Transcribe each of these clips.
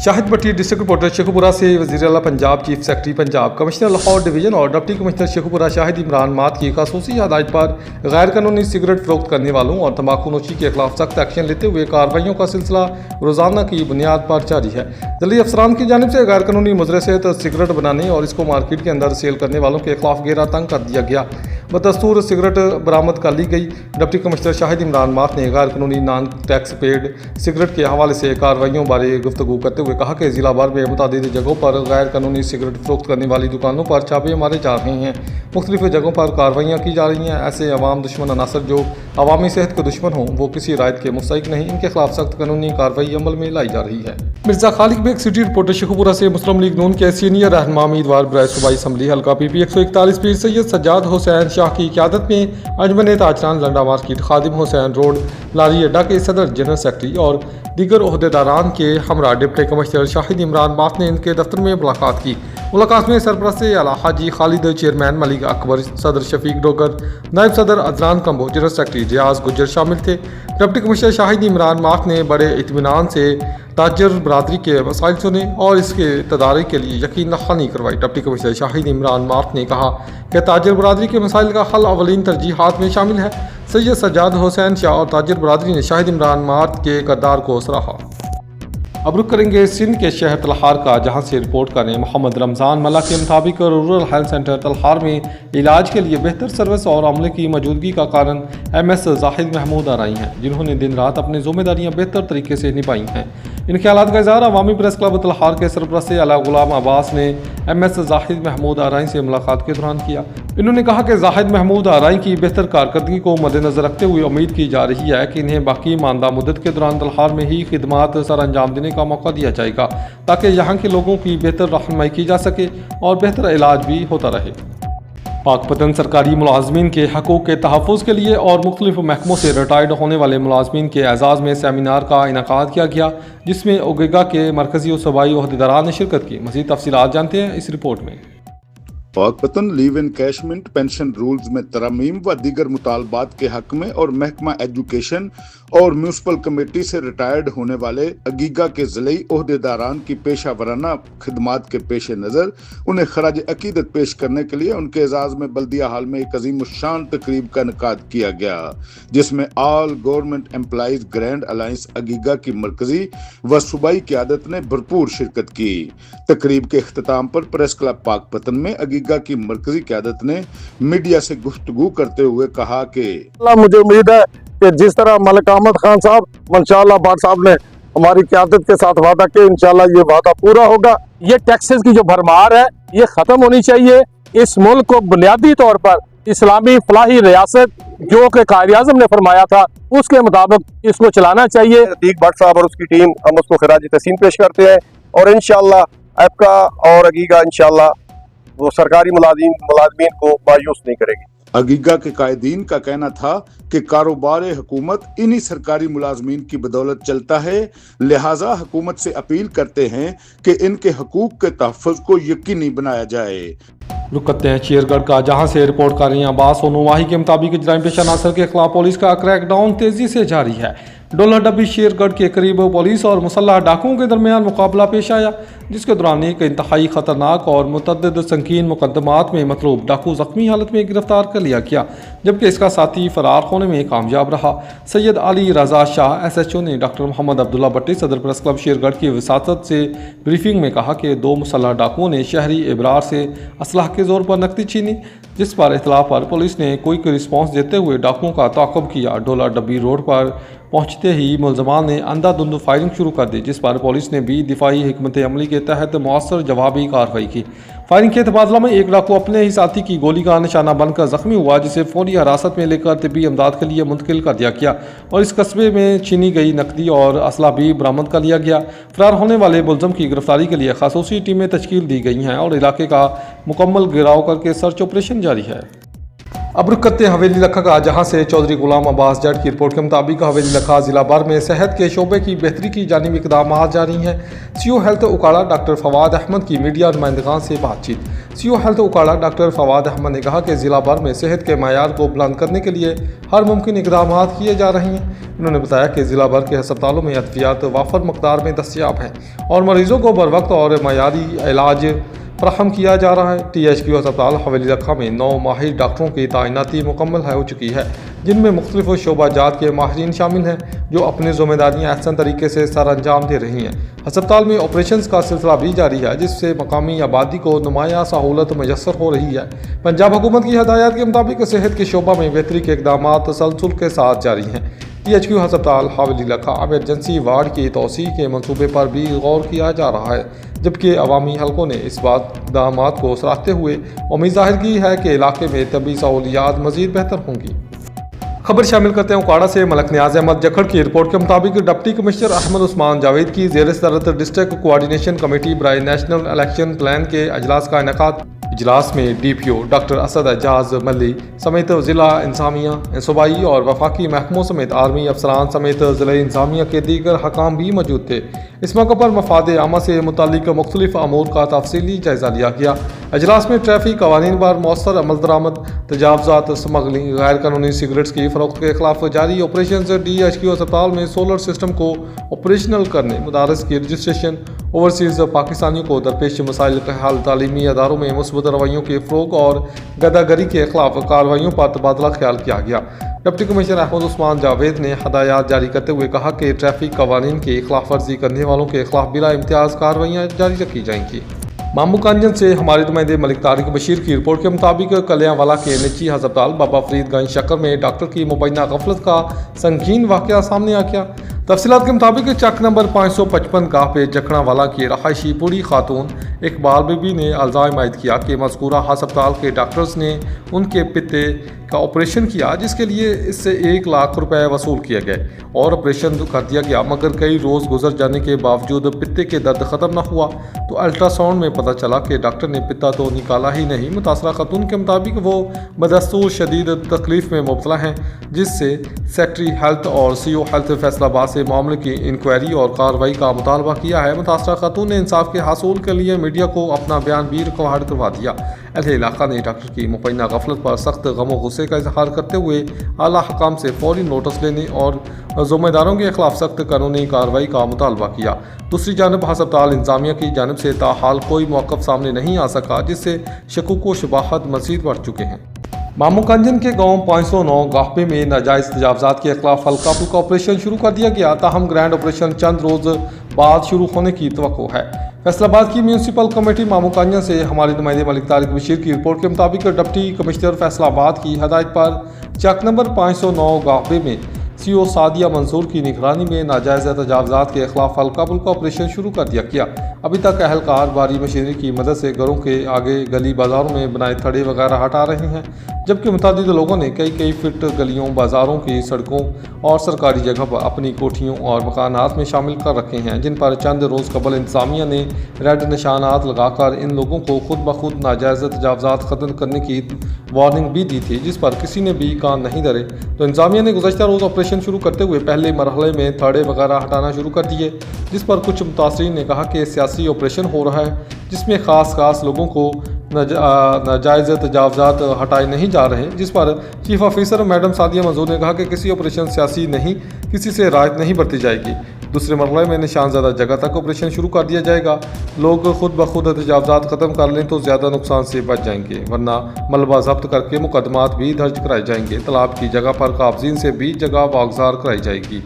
शाहिद भट्टी district reporter Sheikhupura से वज़ीर आला Punjab chief secretary Punjab commissioner Lahore division और डिप्टी कमिश्नर शेखुपुरा शाहिद इमरान मात की खसूसी हदायत पर गैर कानूनी सिगरेट फरोख्त करने वालों और तंबाकू नोशी के खिलाफ सख्त एक्शन लेते हुए कार्रवाइयों का सिलसिला रोज़ाना की बुनियाद पर जारी है। जल्दी अफसरान की जानिब से गैर कानूनी मुजरे से सिगरेट बनाने और इसको मार्केट के अंदर सेल करने वालों के खिलाफ घेरा तंग कर दिया गया। बदस्तूर सिगरेट बरामद कर ली गई। डिप्टी कमिश्नर शाहिद इमरान मात ने गैर कानूनी नॉन टैक्स पेड सिगरेट के हवाले से कार्रवाइयों बारे गुफ्तगू करते हुए कहा कि जिला भर में मुतादिद जगहों पर गैर कानूनी सिगरेट फरोख्त करने वाली दुकानों पर छापे मारे जा रहे हैं। मुख्तलिफ जगहों पर कार्रवाइयाँ की जा रही हैं। ऐसे अवाम दुश्मन अनासर जो अवामी सेहत के दुश्मन हों वो किसी रायत के मुस्तहिक नहीं, इनके खिलाफ सख्त कानूनी कार्रवाई अमल में लाई जा रही है। मिर्जा खालिक बेग सिटी रिपोर्टर शेखुपुरा से मुस्लिम लीग नून के सीनियर रहनुमा उम्मीदवार बराए सूबाई असम्बली हल्का PP 141 पीर सैयद सज्जाद हुसैन शाह की क़यादत में अंजमन ताजरान लंडा मार्केट खादिम हुसैन रोड लारी अड्डा के सदर जनरल सेक्रेटरी और दीगर ओहदेदारान के हमरा डिप्टी कमिश्नर शाहिद इमरान मात ने इनके दफ्तर में मुलाकात की। मुलाकात में सरपरस्त आला हाजी खालिद, चेयरमैन मलिक अकबर, सदर शफीक डोगर, नायब सदर अदनान कम्बो, जनरल सेक्रेटरी रियाज गुज्जर शामिल थे। डिप्टी कमिश्नर शाहिद इमरान मात ने बड़े इत्मीनान से ताजर बरादरी के मसाइल सुने और इसके तदारी के लिए यकीन दहानी करवाई। डिप्टी कमिश्नर शाहिद इमरान मात ने कहा कि ताजर बरादरी के मसाइल का हल अवलीन तरजीहात में शामिल है। सैयद सज्जाद हुसैन शाह और ताजर बरादरी ने शाहिद इमरान मात के किरदार को सराहा। अब रुक करेंगे सिंध के शहर तलहार का, जहां से रिपोर्ट करें मोहम्मद रमज़ान मल्ला के मुताबिक रूरल हेल्थ सेंटर तलहार में इलाज के लिए बेहतर सर्विस और अमले की मौजूदगी का कारण MS जाहिद महमूद आरई हैं, जिन्होंने दिन रात अपनी जिम्मेदारियां बेहतर तरीके से निभाई हैं। इन ख्यालात का इज़हार अवामी प्रेस क्लब तलहार के सरपरस्त आला गुलाम अब्बास ने MS जाहिद महमूद आरई से मुलाकात के दौरान किया। इन्होंने कहा कि जाहिद महमूद आरई की बेहतर कारकर्दगी को मद्देनजर रखते हुए उम्मीद की जा रही है कि इन्हें बाकी मानदा मुद्दत के दौरान तलहार में ही खिदमात सर अंजाम देने का मौका दिया जाएगा, ताकि यहाँ के लोगों की बेहतर रहनुमाई की जा सके और बेहतर इलाज भी होता रहे। पाकपतन सरकारी मुलाजमीन के हकूक़ के तहफ़्फ़ुज़ के लिए और मुख्तलिफ महकमों से रिटायर्ड होने वाले मुलाजमीन के एजाज़ में सेमिनार का इनेकाद किया गया, जिसमें ओगेगा के मरकज़ी और सूबाई ओहदेदारान ने शिरकत की। मज़ीद तफ़सीलात जानते हैं इस रिपोर्ट में। Pakpattan leave encashment pension rules में तरमीम व दीगर मुतालबात के हक में और महकमा एजुकेशन और म्यूनसिपल कमेटी से रिटायर्ड होने वाले अगीगा के ज़िले ओहदेदारान की पेशा वराना खिदमात के पेश नज़र उन्हें खराज अकीदत पेश करने के लिए उनके एजाज़ में बल्दिया हाल में एक अजीम शान तकरीब का इनेकाद किया गया, जिसमें all government employees grand alliance अगीगा की मरकजी व सूबाई क़यादत ने भरपूर शिरकत की। तकरीब के इख्तिताम पर प्रेस क्लब पाकपतन में अगीगा की मरकजी क़यादत ने मीडिया से गुफ्तगू करते हुए कहा कि मुझे उम्मीद है कि जिस तरह मलिक अहमद खान साहब मंशाअल्लाह बाट साहब ने हमारी क़यादत के साथ वादा किया, इंशाअल्लाह ये वादा पूरा होगा। ये टैक्सेस की जो भरमार है ये खत्म होनी चाहिए। इस मुल्क को बुनियादी तौर पर इस्लामी फलाही रियासत जो कि कायद आज़म ने फरमाया था उसके मुताबिक इसको चलाना चाहिए। अतीक भट्ट साहब और उसकी टीम हम उसको खिराज तहसीन पेश करते हैं और इंशाअल्लाह एपका और अगीगा इंशाअल्लाह वो सरकारी मुलाजमीन को मायूस नहीं करेगी। अगीगा के कायदीन का कहना था कि कारोबार हुकूमत इन्हीं सरकारी मुलाजमीन की बदौलत चलता है, लिहाजा हुकूमत से अपील करते हैं कि इनके हकूक के तहफ़्फ़ुज़ को यकीनी बनाया जाए। रुक करते हैं शेरगढ़ का, जहां से रिपोर्ट कर रही हैं अब्बास ओनुवाही के मुताबिक इजराम पेशा अनासर के खिलाफ पुलिस का क्रैकडाउन तेजी से जारी है। डोला डब्बी शेरगढ़ के करीब पुलिस और मुसल्लह डाकुओं के दरमियान मुकाबला पेश आया, जिसके दौरान एक इंतहाई खतरनाक और मुतअद्दिद संगीन मुकदमात में मतलूब डाकू जख्मी हालत में गिरफ्तार कर लिया गया, जबकि इसका साथी फरार होने में कामयाब रहा। सैयद अली रजा शाह SHO ने डॉक्टर मोहम्मद अब्दुल्ला भट्टी सदर प्रेस क्लब शेरगढ़ की वसातत से ब्रीफिंग में कहा कि 2 मुसल्लह डाकुओं ने शहरी इबरार से असलाह के जोर पर नकदी छीनी, जिस पर इतला पर पुलिस ने क्विक रिस्पॉन्स देते हुए डाकुओं का ताक़ुब किया। डोला डब्बी रोड पर पहुंचते ही मुलजमान ने अंधाधुंध फायरिंग शुरू कर दी, जिस पर पुलिस ने भी दिफाई हिकमत अमली के तहत मौसर जवाबी कार्रवाई की। फायरिंग के तबादला में एक डाकू अपने ही साथी की गोली का निशाना बनकर जख्मी हुआ, जिसे फौरी हिरासत में लेकर तिब्बी इमदाद के लिए मुंतकिल कर दिया गया और इस कस्बे में छीनी गई नकदी और असला भी बरामद कर लिया गया। फरार होने वाले मुलजम की गिरफ्तारी के लिए खसूसी टीमें तश्कील दी गई हैं और इलाके का मुकम्मल घेराव करके सर्च ऑपरेशन जारी है। अब रुक करते हैं हवेली लखा का, जहां से चौधरी गुलाम अब्बास जट की रिपोर्ट के मुताबिक हवेली लखा जिला भर में सेहत के शोबे की बेहतरी की जानिब इक़दामात जारी हैं। CO health Okara doctor Fawad Ahmad की मीडिया नुमाइंदगान से बातचीत। CO health Okara doctor Fawad Ahmad ने कहा कि ज़िला भर में सेहत के मायार को बुलंद करने के लिए हर मुमकिन इकदाम किए जा रहे हैं। उन्होंने बताया कि ज़िला भर के अस्पतालों में अद्वियात वाफर मकदार में दस्तियाब हैं और मरीजों को बर वक्त और मयारी इलाज फ्राहम किया जा रहा है। THQ अस्पताल हवेली रखा में 9 माहिर डॉक्टरों की तैनाती मुकम्मल हो चुकी है, जिनमें मुख्तलिफ शोबाजात के माहिरीन शामिल हैं जो अपनी जिम्मेदारियाँ अहसन तरीके से सर अंजाम दे रही हैं। अस्पताल में ऑपरेशंस का सिलसिला भी जारी है, जिससे मकामी आबादी को नुमाया सहूलत मैसर हो रही है। पंजाब हुकूमत की हदायत के मुताबिक सेहत के शोबा में बेहतरी के इकदाम तसलसल के साथ जारी हैं। THQ अस्पताल हवेली लखा एमरजेंसी वार्ड की तोसी के मनसूबे पर भी गौर किया जा रहा है, जबकि अवामी हलकों ने इस बात इकदाम को सराहते हुए उम्मीद जाहिर की है कि इलाके में तबी सहूलियात मज़ीद बेहतर होंगी। खबर शामिल करते हैं उकाड़ा से। मलक नियाज अहमद जखड़ की रिपोर्ट के मुताबिक डिप्टी कमिश्नर अहमद उस्मान जावेद की ज़ेर सदरत डिस्ट्रिक्ट कोऑर्डिनेशन कमेटी बराए नेशनल इलेक्शन प्लान के अजलास का इनेकाद। इजलास में DPO डॉक्टर असद एजाज मल्ली समेत ज़िला इंतज़ामिया, सूबाई और वफाकी महकमों समेत आर्मी अफसरान समेत ज़िला इंतज़ामिया के दीगर हकाम भी मौजूद थे। इस मौके पर मफाद आमा से मुतालिक मुख्तलिफ अमूर का तफसीली जायज़ा लिया गया। अजलास में ट्रैफिक कवानीन पर मौसर अमल दरामद, तजावज़ात, स्मगलिंग, गैर कानूनी सिगरेट्स की फ़रोख्त के खिलाफ जारी ऑपरेशन से DHQ अस्पताल में सोलर सिस्टम को ऑपरेशनल करने, मदारस की रजिस्ट्रेशन, ओवरसीज़ पाकिस्तानियों को दरपेश मसाइल का हल, तालीमी अदारों में मुस्बत रवैयों के फ़रोग और गदागरी के खिलाफ कार्रवाइयों पर तबादला ख्याल किया गया। डिप्टी कमिश्नर अहमद उस्मान जावेद ने हदायत जारी करते हुए कहा कि ट्रैफिक कवानीन की खिलाफ वर्जी करने वालों के खिलाफ बिला इम्तियाज़ कार्रवाइयाँ जारी रखी जाएंगी। मामू कांजन से हमारे नुमाइंदे मलिक तारिक बशीर की रिपोर्ट के मुताबिक कलियांवाला के निजी अस्पताल बाबा फरीदगंज शक्कर में डॉक्टर की मुबैना गफलत का संगीन वाक़या सामने आ गया। तफसीलात के मुताबिक चक नंबर 555 गाह पे जखड़ावाला की रहायशी बूढ़ी खातून इकबाल बीबी ने इल्ज़ाम आयद किया कि मज़कूरा अस्पताल के डॉक्टर्स ने उनके पित्ते का ऑपरेशन किया, जिसके लिए इससे 1 लाख रुपए वसूल किए गए और ऑपरेशन कर दिया गया, मगर कई रोज़ गुजर जाने के बावजूद पित्ते के दर्द ख़त्म न हुआ। तो अल्ट्रासाउंड में पता चला कि डॉक्टर ने पित्ता तो निकाला ही नहीं। मुतासरा खातून के मुताबिक वो बदस्तूर शदीद तकलीफ़ में मुब्तला हैं, जिससे सेक्रेटरी हेल्थ और CO हेल्थ फैसलाबाद से मामले की इंक्वायरी और कार्रवाई का मुतालबा किया है। मुतासरा खातून ने इंसाफ के हासिल के लिए मीडिया को अपना बयान भी रिकॉर्ड करवा दिया। अहले इलाका ने डॉक्टर की मुबैना गफलत पर सख्त गम गुस्से का इजहार करते हुए आला हकाम से फौरी नोटिस लेने और ज़िम्मेदारों के खिलाफ सख्त कानूनी कार्रवाई का मुतालबा किया। दूसरी जानब अस्पताल इंतज़ामिया की जानब से ताहाल कोई मौक़िफ़ सामने नहीं आ सका, जिससे शकूक व शुबहात मज़ीद बढ़ चुके हैं। मामू कांजन के गांव 509 गाहपे में नाजायज़ तजावज़ात के खिलाफ हल्का फुल्का ऑपरेशन शुरू कर दिया गया, ताहम ग्रैंड ऑपरेशन चंद रोज़ बाद शुरू होने की तवक्को है। फैसलाबाद की म्यूनसिपल कमेटी मामू कांजन से हमारे नुमाइंदे मलिक तारिक बशीर की रिपोर्ट के मुताबिक डिप्टी कमिश्नर फैसलाबाद की हदायत पर चक नंबर 509 गाहपे में CO सादिया मंसूर की निगरानी में नाजायज़ तजावज़ात के खिलाफ हल्का फुल्का ऑपरेशन शुरू कर दिया गया। अभी तक अहलकार भारी मशीनरी की मदद से घरों के आगे गली बाज़ारों में बनाए थड़े वगैरह हटा रहे हैं, जबकि मुतादिद लोगों ने कई फिट गलियों, बाज़ारों की सड़कों और सरकारी जगह पर अपनी कोठियों और मकानात में शामिल कर रखे हैं, जिन पर चंद रोज़ कबल इंतज़ामिया ने रेड निशानात लगाकर इन लोगों को खुद ब खुद नाजायज़ तजावज़ात ख़त्म करने की वार्निंग भी दी थी, जिस पर किसी ने भी कान नहीं धरे। तो इंतज़ामिया ने गुज़श्ता रोज़ ऑपरेशन शुरू करते हुए पहले मरहले में थड़े वगैरह हटाना शुरू कर दिए, जिस पर कुछ मुतासरीन ने कहा कि सियासी ऑपरेशन हो रहा है, जिसमें ख़ास लोगों को नाजायज़ तजावज़ात हटाए नहीं जा रहे, जिस पर चीफ ऑफिसर मैडम सादिया मंजूर ने कहा कि किसी ऑपरेशन सियासी नहीं, किसी से रायत नहीं बरती जाएगी। दूसरे मरहले में निशानज़दा जगह तक ऑपरेशन शुरू कर दिया जाएगा। लोग खुद ब खुद तजावज़ात ख़त्म कर लें तो ज़्यादा नुकसान से बच जाएंगे, वरना मलबा जब्त करके मुकदमात भी दर्ज कराए जाएंगे। तालाब की जगह पर काबजीन से भी जगह वागज़ार कराई जाएगी।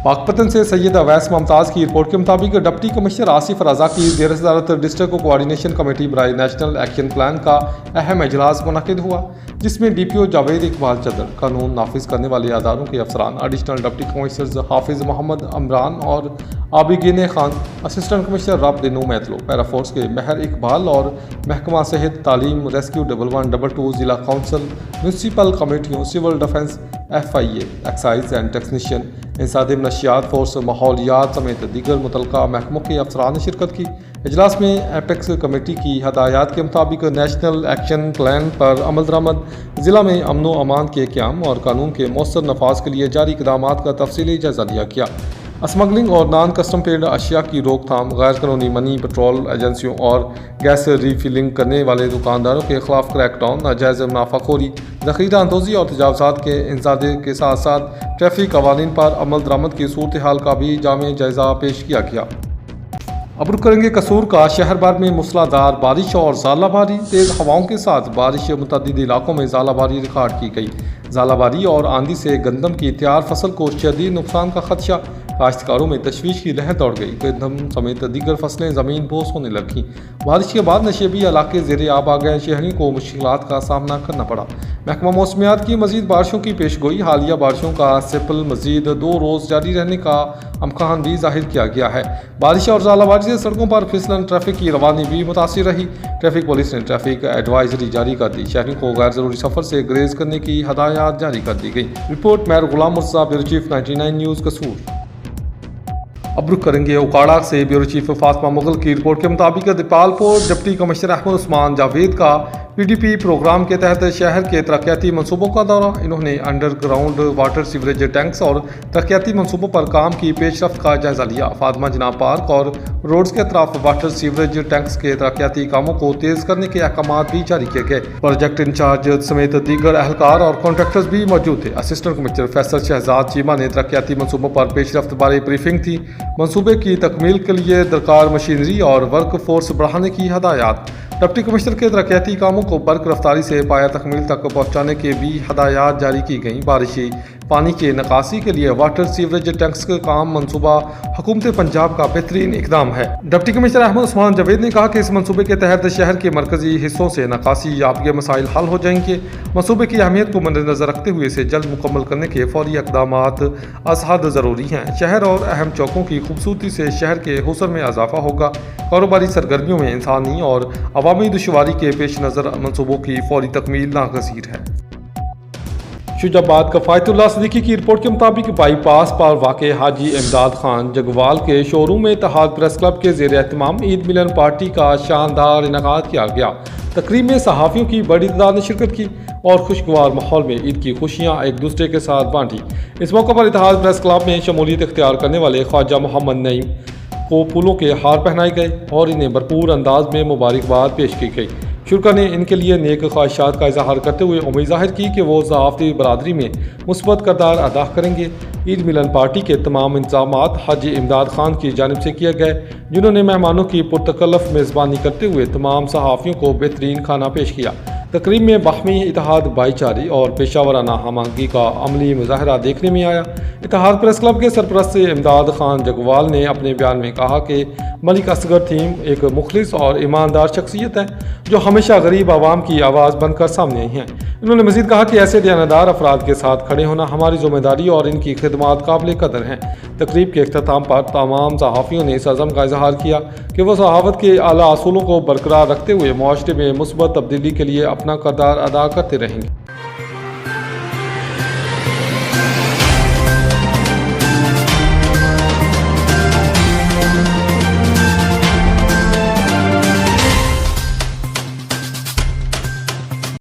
पाकपतन से सैयद अवैस मुमताज़ की रिपोर्ट के मुताबिक डिप्टी कमिश्नर आसिफ रज़ा की ज़ेर सदारत डिस्ट्रिक्ट कोऑर्डिनेशन कमेटी बराए नेशनल एक्शन प्लान का अहम इजलास मुनक़िद हुआ, जिसमें DPO जावेद इकबाल चदर, कानून नाफिज करने वाले अदारों के अफसरान, एडिशनल डिप्टी कमिश्नर हाफिज़ मोहम्मद अमरान और आबिगिन खान, असिस्टेंट कमिश्नर रब दिनू मैतलो, पैराफोर्स के महर इकबाल और महकमा सेहत, तालीम, रेस्क्यू 11222, ज़िला काउंसिल, म्यूनसिपल कमेटियों, civil defence, FIA, excise and technician, इंसादिम नशियात फोर्स, माहौलियात समेत दीगर मुतलका महकमों के अफसरान ने शिरकत की। इजलास में एपेक्स कमेटी की हदायत के मुताबिक नेशनल एक्शन प्लान पर अमल दरामद, ज़िला में अमन व अमान के क़याम और कानून के मौसर नफाज के लिए जारी इक़दामात का तफसीली जायज़ा लिया गया। स्मगलिंग और नॉन कस्टम पेड अशिया की रोकथाम, गैर कानूनी मनी पेट्रोल एजेंसियों और गैस रीफिलिंग करने वाले दुकानदारों के खिलाफ क्रैकडाउन, नाजायज़ मुनाफाखोरी, ज़ख़ीरा अंदोज़ी और तजावज़ात के इंसदादे के साथ साथ ट्रैफिक कवानीन पर अमल दरामद की सूरत हाल का भी जामे जायज़ा पेश किया गया। अब रुक करेंगे कसूर का। शहर भर में मूसलाधार बारिश और ज़ालाबारी, तेज़ हवाओं के साथ बारिश मुतअद्दिद इलाकों में ज़ालाबारी रिकॉर्ड की गई। ज़ालाबारी और आंधी से गंदम की तैयार फसल को शदीद नुकसान का खदशा, काश्तकारों में तशवीश की लहर दौड़ गई। गंदम समेत दीगर फसलें ज़मीन बोस होने लगीं। बारिश के बाद नशेबी इलाके ज़ेरे आब आ गए, शहरियों को मुश्किलात का सामना करना पड़ा। महकमा मौसमियात की मज़ीद बारिशों की पेशगोई, हालिया बारिशों का सिपल मज़ीद 2 रोज़ जारी रहने का अमकान भी जाहिर किया गया है। बारिश और ज़ालाबारी से सड़कों पर फिसलन, ट्रैफिक की रवानी भी मुतासिर रही। ट्रैफिक पुलिस ने ट्रैफिक एडवाइजरी जारी कर दी। शहरियों को गैर ज़रूरी सफ़र से ग्रेज करने की हदायत जारी कर दी गई। रिपोर्ट मेयर गुलाम मुर्तज़ा, ब्यूरो चीफ 99 न्यूज़ कसूर। अब रुक करेंगे उकाड़ा से। ब्यूरो चीफ फातिमा मुगल की रिपोर्ट के मुताबिक दीपालपुर डिप्टी कमिश्नर अहमद उस्मान जावेद का PDP प्रोग्राम के तहत शहर के तरक्याती मनसूबों का दौरा। इन्होंने अंडरग्राउंड वाटर सीवरेज टैंक्स और तरक्याती मनसूबों पर काम की पेशरफ्त का जायजा लिया। फातिमा जिनाब पार्क और रोड्स के अतराफ वाटर सीवरेज टैंक्स के तरक्याती कामों को तेज करने के अहकाम भी जारी किए गए। प्रोजेक्ट इंचार्ज समेत दीगर अहलकार और कॉन्ट्रैक्टर्स भी मौजूद थे। असिस्टेंट कमिश्नर फैसल शहजाद चीमा ने तरक्याती मनसूबों पर पेशरफ्त बारे ब्रीफिंग थी। मनसूबे की तकमील के लिए दरकार मशीनरी और वर्क फोर्स बढ़ाने की हदायत। डिप्टी कमिश्नर के तरक्याती कामों को बर्क रफ्तारी से पाया तकमील तक पहुँचाने के भी हदायत जारी की गई। बारिशी पानी के निकासी के लिए वाटर सीवरेज टैंक्स का काम मनसूबा हुकूमत पंजाब का बेहतरीन इकदाम है। डिप्टी कमिश्नर अहमद उस्मान जावेद ने कहा कि इस मनसूबे के तहत शहर के मरकजी हिस्सों से निकासी याबी मसाइल हल हो जाएंगे। मनसूबे की अहमियत को मद्देनजर रखते हुए इसे जल्द मुकम्मल करने के फौरी इकदाम असहद ज़रूरी हैं। शहर और अहम चौकों की खूबसूरती से शहर के हुस्न में इजाफा होगा। कारोबारी सरगर्मियों में इंसानी और अवामी दुश्वारी के पेश नज़र मनसूबों की फौरी तकमील नागज़ीर है। शुजाबाद कफ़ायतुल्लाह सदीकी की रिपोर्ट के मुताबिक बाईपास पर वाक़ हाजी इमदाद खान जगवाल के शोरूम में इत्तेहाद प्रेस क्लब के ज़ेर एहतमाम ईद मिलन पार्टी का शानदार इनेकाद किया गया। तकरीब में सहाफ़ियों की बड़ी तादाद ने शिरकत की और खुशगवार माहौल में ईद की खुशियाँ एक दूसरे के साथ बांटी। इस मौके पर इत्तेहाद प्रेस क्लब में शमूलियत इख्तियार करने वाले ख्वाजा मोहम्मद नईम को फूलों के हार पहनाए गए और इन्हें भरपूर अंदाज में मुबारकबाद पेश की गई। शुरा ने इनके लिए नेक ख्वाहिशात का इजहार करते हुए उम्मीद जाहिर की कि वो सहाफ़ती बरादरी में मुस्बत किरदार अदा करेंगे। ईद मिलन पार्टी के तमाम इंतजामात हाजी इमदाद खान की जानिब से किए गए, जिन्होंने मेहमानों की पुरतकल्लफ मेज़बानी करते हुए तमाम सहाफ़ियों को बेहतरीन खाना पेश किया। तकरीब में बाहमी इत्तेहाद, भाईचारे और पेशावराना हमआहंगी का अमली मुजाहरा देखने में आया। इत्तेहाद प्रेस क्लब के सरपरस्त इमदाद खान जगवाल ने अपने बयान में कहा कि मलिक असगर थीम एक मुखलिस और ईमानदार शख्सियत है जो हमेशा गरीब आवाम की आवाज़ बनकर सामने आई हैं। उन्होंने मज़ीद कहा कि ऐसे दयानतदार अफराद के साथ खड़े होना हमारी जिम्मेदारी और इनकी खिदमात काबिल कदर हैं। तकरीब के अख्ताम पर तमाम सहाफ़ियों ने इस अज़म का इजहार किया कि वह सहावत के आला असूलों को बरकरार रखते हुए मुआशरे में मुस्बत तब्दीली के लिए अपना किरदार अदा करते रहेंगे।